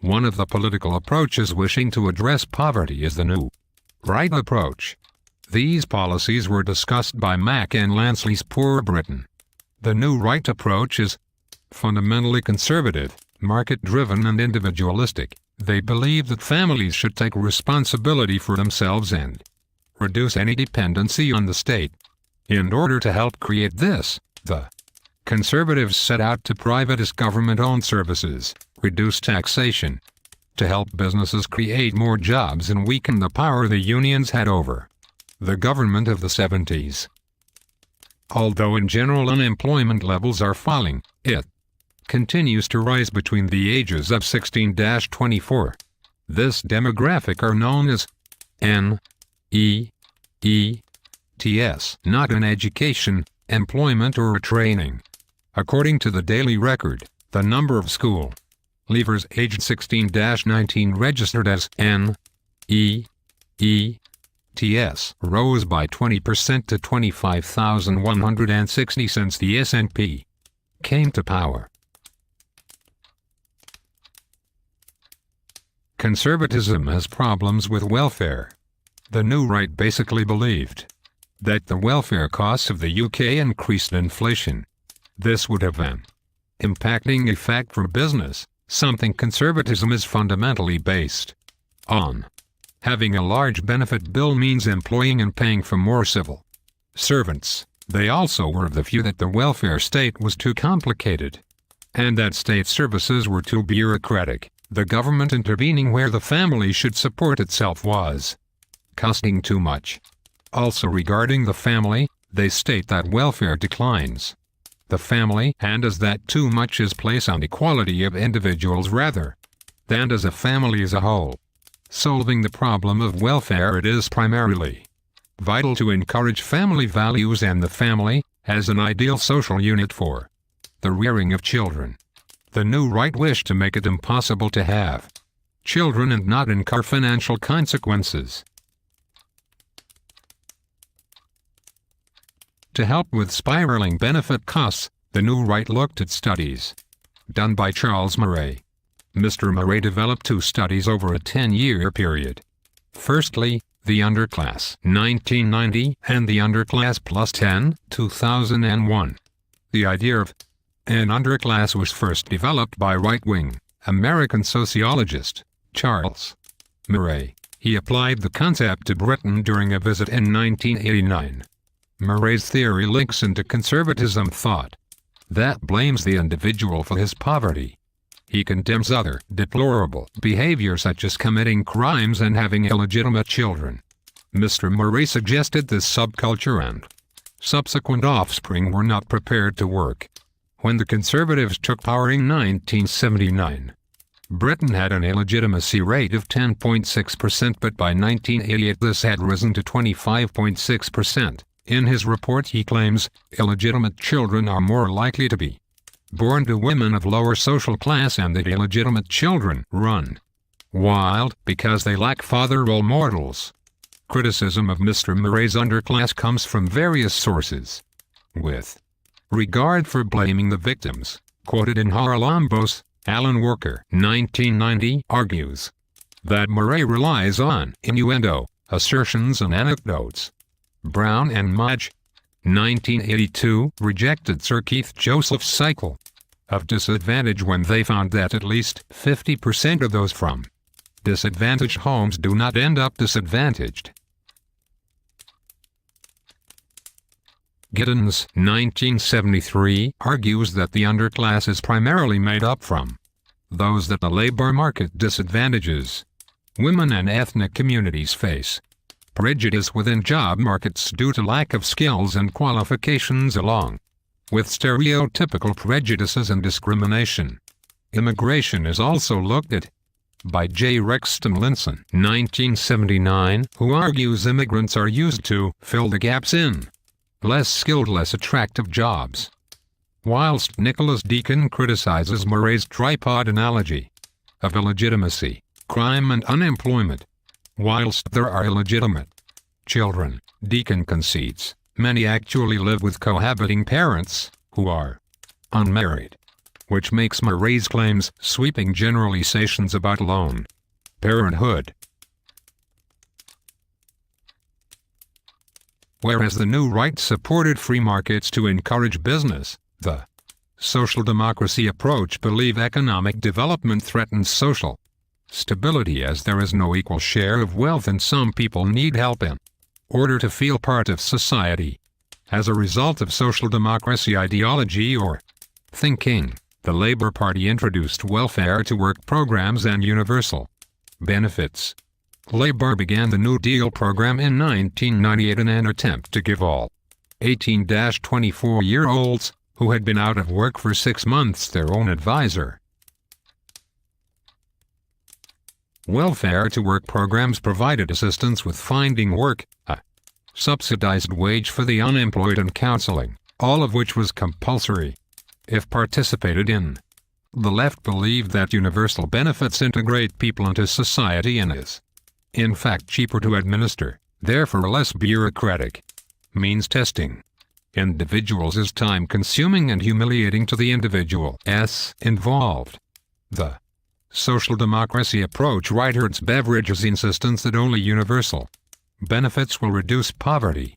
One of the political approaches wishing to address poverty is the New Right approach. These policies were discussed by Mack and Lansley's Poor Britain. The New Right approach is fundamentally conservative, market-driven and individualistic. They believe that families should take responsibility for themselves and reduce any dependency on the state. In order to help create this, the conservatives set out to privatize government-owned services, reduce taxation, to help businesses create more jobs and weaken the power the unions had over the government of the 70s. Although in general unemployment levels are falling, it continues to rise between the ages of 16-24. This demographic are known as NEETs, not in education, employment or training. According to the Daily Record, the number of school leavers aged 16-19 registered as NEETs rose by 20% to 25,160 since the SNP came to power. Conservatism has problems with welfare. The New Right basically believed that the welfare costs of the UK increased inflation. This would have an impacting effect for business, something conservatism is fundamentally based on. Having a large benefit bill means employing and paying for more civil servants. They also were of the view that the welfare state was too complicated, and that state services were too bureaucratic. The government intervening where the family should support itself was costing too much. Also regarding the family, they state that welfare declines the family and as that too much is placed on equality of individuals rather than as a family as a whole. Solving the problem of welfare, it is primarily vital to encourage family values and the family as an ideal social unit for the rearing of children. The New Right wish to make it impossible to have children and not incur financial consequences. To help with spiraling benefit costs, the New Right looked at studies done by Charles Murray. Mr. Murray developed two studies over a 10-year period. Firstly, the Underclass, 1990, and the Underclass Plus 10, 2001. The idea of an underclass was first developed by right-wing American sociologist Charles Murray. He applied the concept to Britain during a visit in 1989. Murray's theory links into conservatism thought that blames the individual for his poverty. He condemns other deplorable behavior such as committing crimes and having illegitimate children. Mr. Murray suggested this subculture and subsequent offspring were not prepared to work. When the Conservatives took power in 1979, Britain had an illegitimacy rate of 10.6%, but by 1988 this had risen to 25.6%. In his report he claims illegitimate children are more likely to be born to women of lower social class and that illegitimate children run wild because they lack father role models. Criticism of Mr. Murray's underclass comes from various sources, with regard for blaming the victims. Quoted in Harlambos, Alan Worker, 1990, argues that Murray relies on innuendo, assertions and anecdotes. Brown and Mudge, 1982, rejected Sir Keith Joseph's cycle of disadvantage when they found that at least 50% of those from disadvantaged homes do not end up disadvantaged. Giddens, 1973, argues that the underclass is primarily made up from those that the labor market disadvantages. Women and ethnic communities face prejudice within job markets due to lack of skills and qualifications along with stereotypical prejudices and discrimination. Immigration is also looked at by J. Rexton Linson, 1979, who argues immigrants are used to fill the gaps in less skilled, less attractive jobs. Whilst Nicholas Deacon criticizes Murray's tripod analogy of illegitimacy, crime and unemployment, whilst there are illegitimate children, Deacon concedes many actually live with cohabiting parents who are unmarried. which makes Murray's claims sweeping generalizations about lone parenthood. Whereas the new right supported free markets to encourage business, the social democracy approach believes economic development threatens social stability, as there is no equal share of wealth and some people need help in order to feel part of society. As a result of social democracy ideology or thinking, the Labour Party introduced welfare-to-work programs and universal benefits. Labour began the New Deal program in 1998 in an attempt to give all 18-24-year-olds who had been out of work for 6 months their own advisor. Welfare-to-work programs provided assistance with finding work, a subsidized wage for the unemployed, and counseling, all of which was compulsory if participated in. The left believed that universal benefits integrate people into society and is, in fact, cheaper to administer, therefore less bureaucratic. Means testing individuals is time-consuming and humiliating to the individuals involved. The social democracy approach reiterates Beveridge's insistence that only universal benefits will reduce poverty.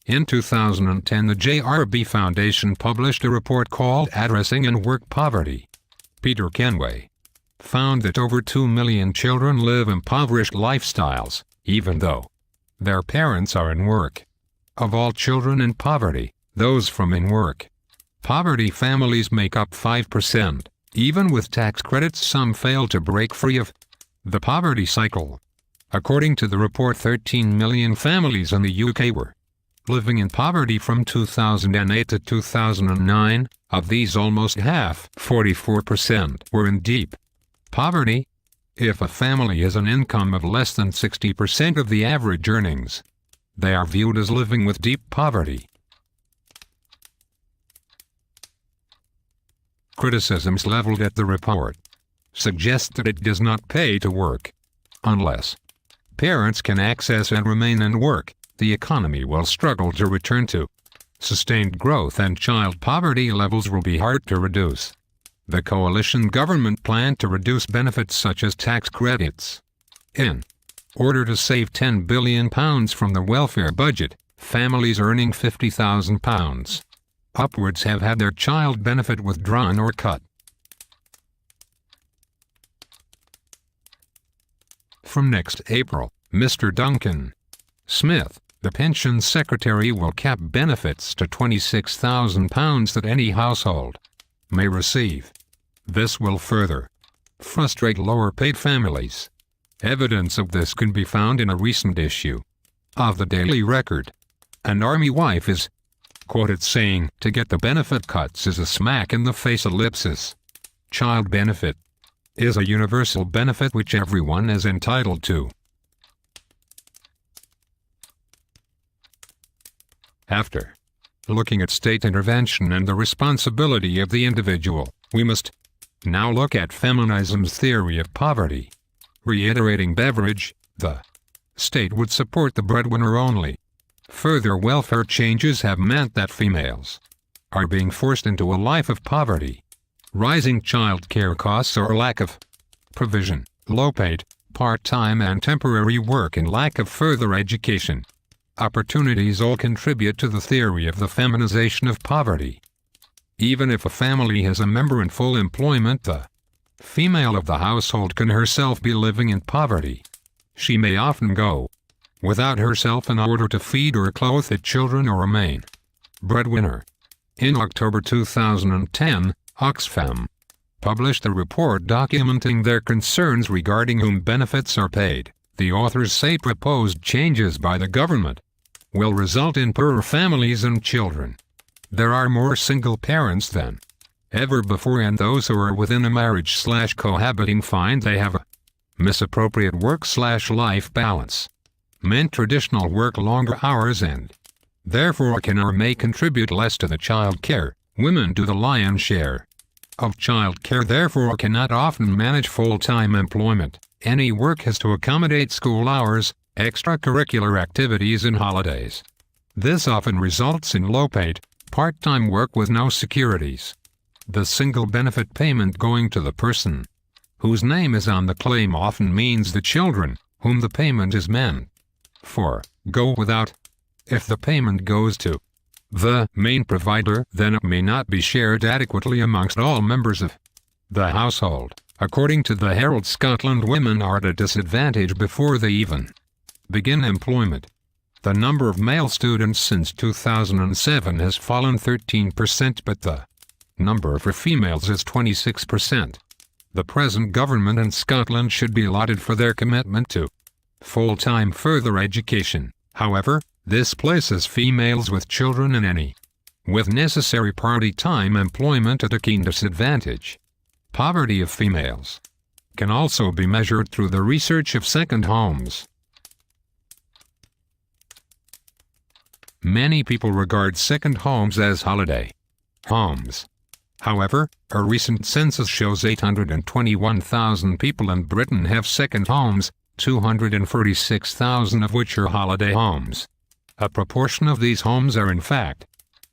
In 2010, the JRB Foundation published a report called Addressing and Work Poverty. Peter Kenway found that over 2 million children live impoverished lifestyles, even though their parents are in work. Of all children in poverty, those from in-work poverty families make up 5%. Even with tax credits, some fail to break free of the poverty cycle. According to the report, 13 million families in the UK were living in poverty from 2008 to 2009. Of these, almost half, 44%, were in deep poverty. If a family has an income of less than 60% of the average earnings, they are viewed as living with deep poverty. Criticisms leveled at the report suggest that it does not pay to work. Unless parents can access and remain in work, the economy will struggle to return to sustained growth and child poverty levels will be hard to reduce. The coalition government planned to reduce benefits such as tax credits. In order to save £10 billion from the welfare budget, families earning £50,000 upwards have had their child benefit withdrawn or cut. From next April, Mr. Duncan Smith, the Pensions Secretary, will cap benefits to £26,000 that any household may receive. This will further frustrate lower-paid families. Evidence of this can be found in a recent issue of the Daily Record. An army wife is quoted saying, "To get the benefit cuts is a smack in the face." Ellipsis. Child benefit is a universal benefit which everyone is entitled to. After looking at state intervention and the responsibility of the individual, we must now look at feminism's theory of poverty. Reiterating Beveridge, the state would support the breadwinner only. Further welfare changes have meant that females are being forced into a life of poverty. Rising child care costs or lack of provision, low-paid, part-time and temporary work, and lack of further education opportunities all contribute to the theory of the feminization of poverty. Even if a family has a member in full employment, the female of the household can herself be living in poverty. She may often go without herself in order to feed or clothe the children or remain breadwinner. In October 2010, Oxfam published a report documenting their concerns regarding whom benefits are paid. The authors say proposed changes by the government will result in poorer families and children. There are more single parents than ever before, and those who are within a marriage/cohabiting find they have a misappropriate work/life balance. Men traditional work longer hours and therefore can or may contribute less to the child care. Women do the lion's share of child care, therefore cannot often manage full-time employment. Any work has to accommodate school hours, extracurricular activities and holidays. This often results in low-paid, Part-time work with no securities. The single benefit payment going to the person whose name is on the claim often means the children whom the payment is meant for go without. If the payment goes to the main provider, then it may not be shared adequately amongst all members of the household. According to the Herald, Scotland, women are at a disadvantage before they even begin employment. The number of male students since 2007 has fallen 13%, but the number for females is 26%. The present government in Scotland should be lauded for their commitment to full-time further education. However, this places females with children and any with necessary part-time employment at a keen disadvantage. Poverty of females can also be measured through the research of second homes. Many people regard second homes as holiday homes. However, a recent census shows 821,000 people in Britain have second homes, 246,000 of which are holiday homes. A proportion of these homes are in fact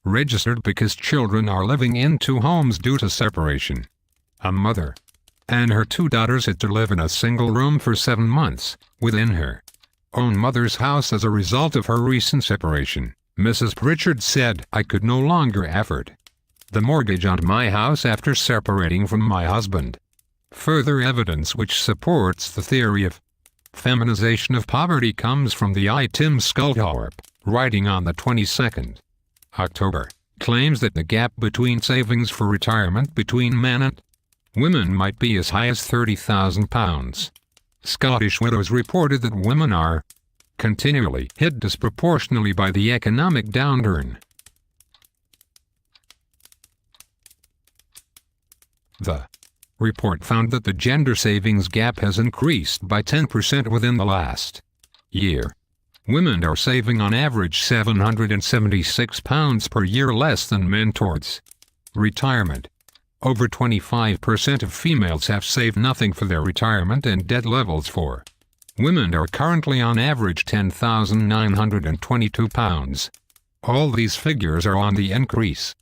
registered because children are living in two homes due to separation. A mother and her two daughters had to live in a single room for 7 months within her own mother's house as a result of her recent separation. Mrs. Pritchard said, "I could no longer afford the mortgage on my house after separating from my husband." Further evidence which supports the theory of feminization of poverty comes from the Tim Sculthorpe, writing on the 22nd October, claims that the gap between savings for retirement between men and women might be as high as £30,000. Scottish widows reported that women are continually hit disproportionately by the economic downturn. The report found that the gender savings gap has increased by 10% within the last year. Women are saving on average £776 per year less than men towards retirement. Over 25% of females have saved nothing for their retirement, and debt levels for women are currently on average £10,922. All these figures are on the increase.